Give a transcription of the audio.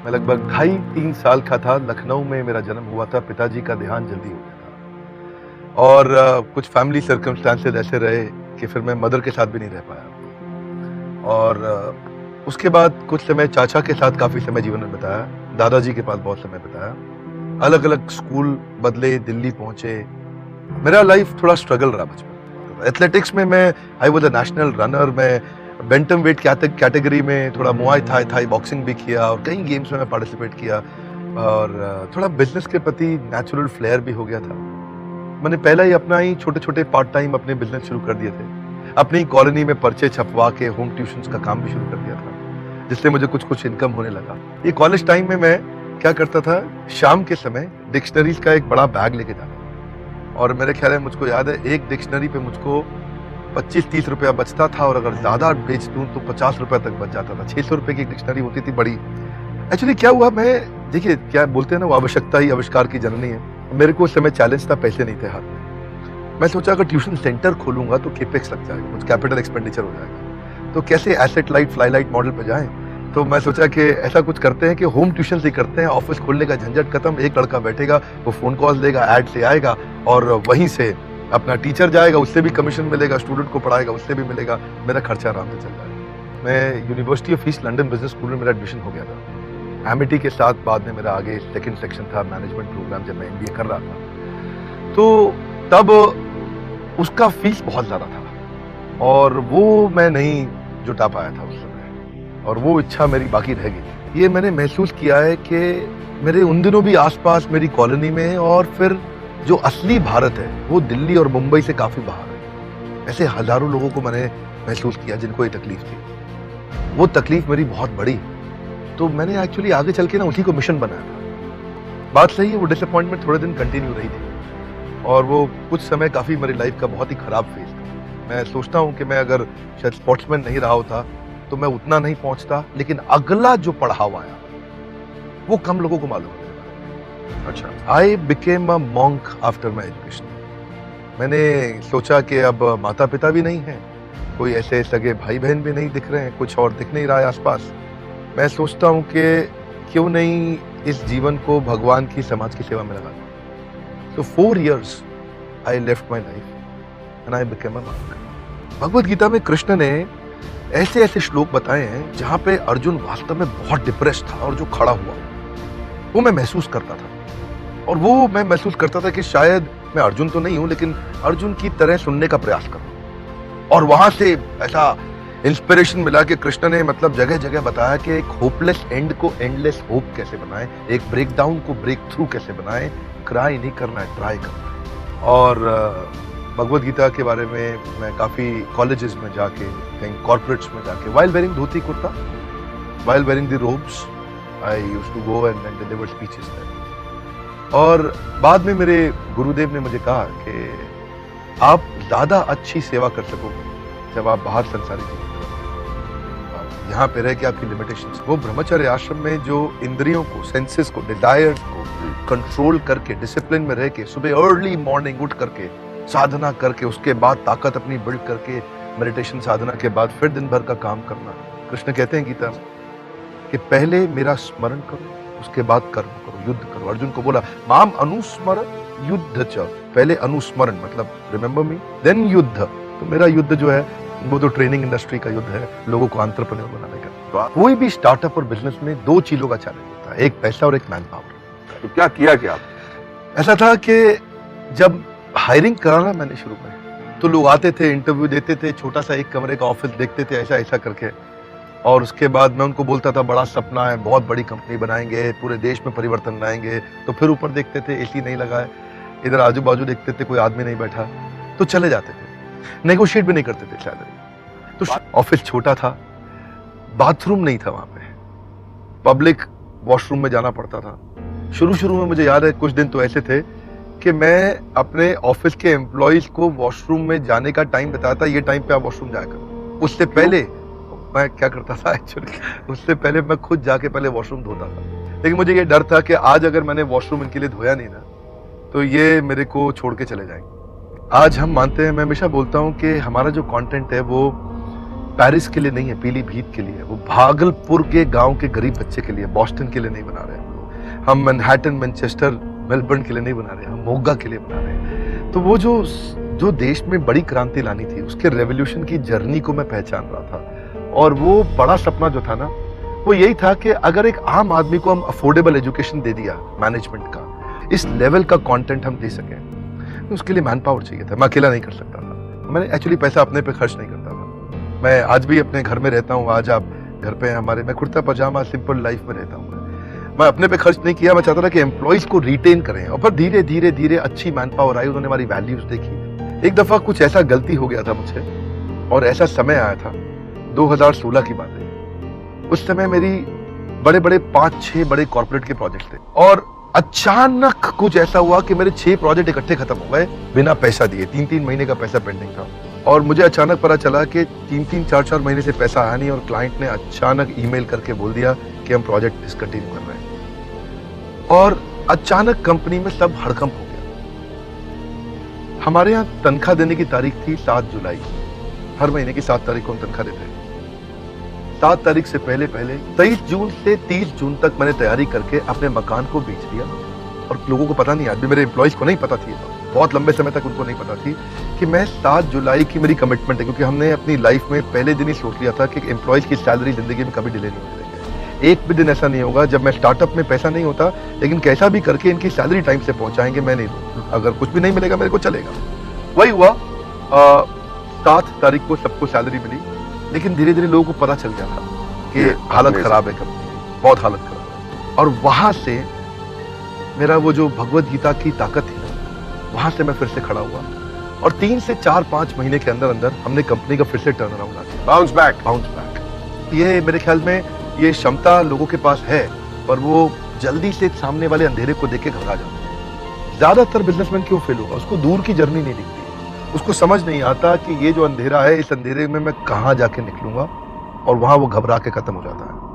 मैं लगभग 2.5-3 साल का था, लखनऊ में मेरा जन्म हुआ था, पिताजी का देहांत जल्दी हो गया था और कुछ फैमिली सर्कमस्टांसेस ऐसे रहे कि फिर मैं मदर के साथ भी नहीं रह पाया और उसके बाद कुछ समय चाचा के साथ काफ़ी समय जीवन में बिताया, दादाजी के पास बहुत समय बिताया, अलग अलग स्कूल बदले, दिल्ली पहुंचे। मेरा लाइफ थोड़ा स्ट्रगल रहा बचपन। एथलेटिक्स में मैं I was a national runner, मैं बेंटम वेट कैटेगरी में थोड़ा मुआय थाई बॉक्सिंग भी किया और कई गेम्स में मैं पार्टिसिपेट किया और थोड़ा बिजनेस के प्रति नेचुरल फ्लेयर भी हो गया था। मैंने पहला ही अपना ही छोटे छोटे पार्ट टाइम अपने बिजनेस शुरू कर दिए थे। अपनी कॉलोनी में पर्चे छपवा के होम ट्यूशंस का काम भी शुरू कर दिया था, जिससे मुझे कुछ इनकम होने लगा। ये कॉलेज टाइम में मैं क्या करता था, शाम के समय डिक्शनरीज का एक बड़ा बैग लेके जाता और मेरे ख्याल है, मुझको याद है, एक डिक्शनरी पे मुझको 25-30 रुपया बचता था और अगर ज्यादा बेच दूं तो 50 रुपया तक बच जाता था। 600 रुपए की एक डिक्शनरी होती थी बड़ी। एक्चुअली क्या हुआ, मैं देखिए क्या बोलते हैं ना, वो आवश्यकता ही आविष्कार की जननी है। मेरे को उस समय चैलेंज था, पैसे नहीं थे हाथ में। मैं सोचा अगर ट्यूशन सेंटर खोलूंगा तो केपेक्स लग जाएगा, कुछ कैपिटल एक्सपेंडिचर हो जाएगा, तो कैसे asset light fly light model पे जाएं। तो मैं सोचा कि ऐसा कुछ करते हैं कि होम ट्यूशन से करते हैं, ऑफिस खोलने का झंझट खत्म, एक लड़का बैठेगा, वो फोन कॉल देगा, ऐड से आएगा और वहीं से अपना टीचर जाएगा, उससे भी कमीशन मिलेगा, स्टूडेंट को पढ़ाएगा, उससे भी मिलेगा, मेरा खर्चा आराम से चल जाएगा। मैं university of east London business school में मेरा एडमिशन हो गया था। एमिटी के साथ बाद में मेरा आगे सेकंड सेक्शन था मैनेजमेंट प्रोग्राम, जब मैं एमबीए कर रहा था। तो तब उसका फीस बहुत ज्यादा था और वो मैं नहीं जुटा पाया था उस समय, और वो इच्छा मेरी बाकी रह गई। ये मैंने महसूस किया है कि मेरे उन दिनों भी आसपास मेरी कॉलोनी में, और फिर जो असली भारत है वो दिल्ली और मुंबई से काफी बाहर है। ऐसे हजारों लोगों को मैंने महसूस किया जिनको ये तकलीफ थी। वो तकलीफ मेरी बहुत बड़ी, तो मैंने एक्चुअली आगे चल के ना उसी को मिशन बनाया था। बात सही है, वो डिसअपॉइंटमेंट थोड़े दिन कंटिन्यू रही थी और वो कुछ समय काफी मेरी लाइफ का बहुत ही खराब फेज था। मैं सोचता हूँ कि मैं अगर शायद स्पोर्ट्समैन नहीं रहा होता तो मैं उतना नहीं पहुंचता, लेकिन अगला जो पढ़ावा आया वो कम लोगों को मालूम है। अच्छा, I became a monk after my education. मैंने सोचा कि अब माता पिता भी नहीं है, कोई ऐसे सगे भाई बहन भी नहीं दिख रहे हैं, कुछ और दिख नहीं रहा है आसपास। मैं सोचता हूँ कि क्यों नहीं इस जीवन को भगवान की, समाज की सेवा में लगा दूं। So 4 years I left my life and I became a monk. Bhagavad Gita में कृष्ण ने ऐसे ऐसे श्लोक बताए हैं जहां पे अर्जुन वास्तव में बहुत डिप्रेस था और जो खड़ा हुआ वो मैं महसूस करता था। और वो मैं महसूस करता था कि शायद मैं अर्जुन तो नहीं हूं, लेकिन अर्जुन की तरह सुनने का प्रयास करूं। और वहां से ऐसा इंस्पिरेशन मिला कि कृष्ण ने मतलब जगह जगह बताया कि एक होपलेस एंड को एंडलेस होप कैसे बनाएं, एक ब्रेक डाउन को ब्रेक थ्रू कैसे बनाएं, क्राई नहीं करना है, ट्राई करना है। और भगवद गीता के बारे में मैं काफी कॉलेजेस में जाके, कहीं कॉर्पोरेट्स में जाके, while wearing dhoti kurta, while wearing the robes, I used to go and deliver speeches there. और बाद में मेरे गुरुदेव ने मुझे कहा कि आप ज्यादा अच्छी सेवा कर सकोगे जब आप बाहर संसारी जीवन में रहोगे। यहाँ पे रह के आपकी लिमिटेशंस, वो ब्रह्मचर्य आश्रम में जो इंद्रियों को, सेंसेस को, डिजायर्स को कंट्रोल करके, डिसिप्लिन में रह के, सुबह अर्ली मॉर्निंग उठ करके साधना करके, उसके बाद ताकत अपनी बिल्ड करके, मेडिटेशन साधना के बाद फिर दिन भर का काम करना। कृष्ण कहते हैं गीता में कि पहले मेरा स्मरण करो, उसके बाद कर्म करो, युद्ध करो। अर्जुन को बोला माम अनुस्मर युद्ध च, पहले अनुस्मरण मतलब रिमेंबर मी, देन युद्ध। तो मेरा युद्ध जो है वो तो ट्रेनिंग इंडस्ट्री का युद्ध है, लोगों को एंटरप्रेन्योर बनाने का। कोई भी स्टार्टअप और बिजनेस में 2 चीजों का चैलेंज होता है, एक पैसा और एक मैन पावर। तो क्या किया क्या? ऐसा था कि जब हायरिंग कराना मैंने शुरू में, तो लोग आते थे, इंटरव्यू देते थे, छोटा सा एक कमरे का ऑफिस देखते थे, ऐसा ऐसा करके, और उसके बाद मैं उनको बोलता था बड़ा सपना है, बहुत बड़ी कंपनी बनाएंगे, पूरे देश में परिवर्तन लाएंगे। तो फिर ऊपर देखते थे एसी नहीं लगा है, इधर आजू बाजू देखते थे कोई आदमी नहीं बैठा, तो चले जाते थे, नेगोशिएट भी नहीं करते थे सैलरी। तो ऑफिस छोटा था, बाथरूम नहीं था वहां पे, पब्लिक वॉशरूम में जाना पड़ता था। शुरू शुरू में मुझे याद है कुछ दिन तो ऐसे थे कि मैं अपने ऑफिस के एम्प्लॉइज को वॉशरूम में जाने का टाइम बताया था, ये टाइम पे आप वॉशरूम जाया करो। उससे पहले मैं क्या करता था एक्चुअली, उससे पहले मैं खुद जाके पहले वॉशरूम धोता था। लेकिन मुझे ये डर था कि आज अगर मैंने वॉशरूम इनके लिए धोया नहीं ना तो ये मेरे को छोड़ के चले जाएंगे। आज हम मानते हैं, मैं हमेशा बोलता हूँ कि हमारा जो कंटेंट है वो पेरिस के लिए नहीं है, पीलीभीत के लिए है, वो भागलपुर के गांव के गरीब बच्चे के लिए, बॉस्टन के लिए नहीं बना रहे हम मैनहट्टन, मैनचेस्टर, मेलबर्न के लिए नहीं बना रहे, हम मोगा के लिए बना रहे हैं। तो वो जो देश में बड़ी क्रांति लानी थी, उसके रेवोल्यूशन की जर्नी को मैं पहचान रहा था। और वो बड़ा सपना जो था ना, वो यही था कि अगर एक आम आदमी को हम अफोर्डेबल एजुकेशन दे दिया, मैनेजमेंट का इस लेवल का कंटेंट हम दे सकें, तो उसके लिए मैन पावर चाहिए था। मैं अकेला नहीं कर सकता था। मैंने एक्चुअली पैसा अपने पे खर्च नहीं करता था। मैं आज भी अपने घर में रहता हूँ, आज आप घर पे हैं हमारे, मैं कुर्ता पजामा सिंपल लाइफ में रहता हूँ। मैं अपने पे खर्च नहीं किया। मैं चाहता था कि एम्प्लॉइज को रिटेन करें, और फिर धीरे धीरे धीरे अच्छी मैन पावर आई, उन्होंने हमारी वैल्यूज देखी। एक दफा कुछ ऐसा गलती हो गया था मुझसे, और ऐसा समय आया था, 2016 की बात है। उस समय मेरी बड़े बड़े 5-6 बड़े कॉर्पोरेट के प्रोजेक्ट थे, और अचानक कुछ ऐसा हुआ कि मेरे 6 प्रोजेक्ट इकट्ठे खत्म हो गए बिना पैसा दिए। 3-3 महीने का पैसा पेंडिंग था, और मुझे अचानक पता चला कि 3-3, 4-4 महीने से पैसा आया नहीं, और क्लाइंट ने अचानक ईमेल करके बोल दिया कि हम प्रोजेक्ट डिसकंटिन्यू कर रहे हैं। और अचानक कंपनी में सब हड़कंप हो गया। हमारे यहाँ तनख्वाह देने की तारीख थी 7 जुलाई। हर महीने की 7 तारीख को हम तनख्वाह देते हैं। 7 तारीख से पहले 23 जून से 30 जून तक मैंने तैयारी करके अपने मकान को बेच दिया, और लोगों को पता नहीं, आज भी मेरे एम्प्लॉइज को नहीं पता थी, बहुत लंबे समय तक उनको नहीं पता थी कि मैं 7 जुलाई की मेरी कमिटमेंट है, क्योंकि हमने अपनी लाइफ में पहले दिन ही सोच लिया था कि एम्प्लॉइज की सैलरी जिंदगी में कभी डिले नहीं होने देंगे। एक भी दिन ऐसा नहीं होगा जब मैं स्टार्टअप में पैसा नहीं होता, लेकिन कैसा भी करके इनकी सैलरी टाइम से पहुंचाएंगे, मैं नहीं दूँ। अगर कुछ भी नहीं मिलेगा मेरे को चलेगा। वही हुआ। 7 तारीख को सबको सैलरी मिली, लेकिन धीरे धीरे लोगों को पता चल गया था कि हालत खराब है कंपनी की, बहुत हालत खराब है। और वहां से मेरा वो जो भगवत गीता की ताकत थी ना, वहां से मैं फिर से खड़ा हुआ, और 3 से 4-5 महीने के अंदर अंदर हमने कंपनी का फिर से टर्न अराउंड आ गया। Bounce back. ये मेरे ख्याल में ये क्षमता लोगों के पास है, पर वो जल्दी से सामने वाले अंधेरे को देख के घबरा जाते हैं। ज्यादातर बिजनेसमैन क्यों फेल होगा? उसको दूर की जर्नी नहीं दिखती, उसको समझ नहीं आता कि ये जो अंधेरा है, इस अंधेरे में मैं कहाँ जाके निकलूंगा, और वहां वो घबरा के खत्म हो जाता है।